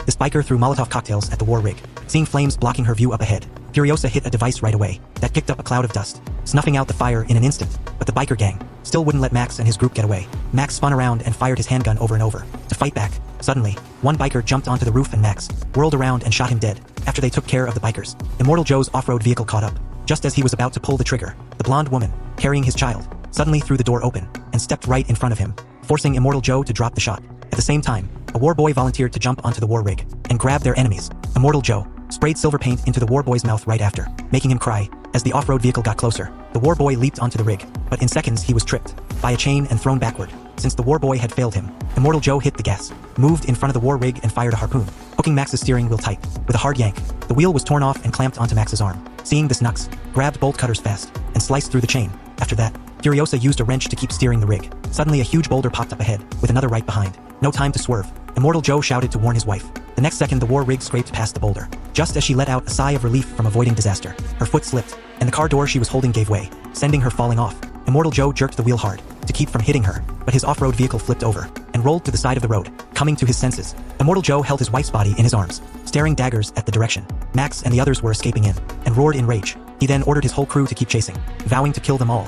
This biker threw Molotov cocktails at the war rig. Seeing flames blocking her view up ahead, Furiosa hit a device right away that kicked up a cloud of dust, snuffing out the fire in an instant. But the biker gang still wouldn't let Max and his group get away. Max spun around and fired his handgun over and over to fight back. Suddenly, one biker jumped onto the roof and Max whirled around and shot him dead. After they took care of the bikers, Immortal Joe's off-road vehicle caught up. Just as he was about to pull the trigger, the blonde woman, carrying his child, suddenly threw the door open and stepped right in front of him, forcing Immortal Joe to drop the shot. At the same time, a war boy volunteered to jump onto the war rig and grab their enemies. Immortal Joe sprayed silver paint into the war boy's mouth right after, making him cry. As the off-road vehicle got closer, the war boy leaped onto the rig, but in seconds he was tripped by a chain and thrown backward. Since the war boy had failed him, Immortal Joe hit the gas, moved in front of the war rig and fired a harpoon, hooking Max's steering wheel tight. With a hard yank, the wheel was torn off and clamped onto Max's arm. Seeing this, Nux grabbed bolt cutters fast and sliced through the chain. After that, Furiosa used a wrench to keep steering the rig. Suddenly a huge boulder popped up ahead, with another right behind. No time to swerve. Immortal Joe shouted to warn his wife. The next second the war rig scraped past the boulder. Just as she let out a sigh of relief from avoiding disaster, her foot slipped, and the car door she was holding gave way, sending her falling off. Immortal Joe jerked the wheel hard to keep from hitting her, but his off-road vehicle flipped over and rolled to the side of the road. Coming to his senses, Immortal Joe held his wife's body in his arms, staring daggers at the direction Max and the others were escaping in, and roared in rage. He then ordered his whole crew to keep chasing, vowing to kill them all.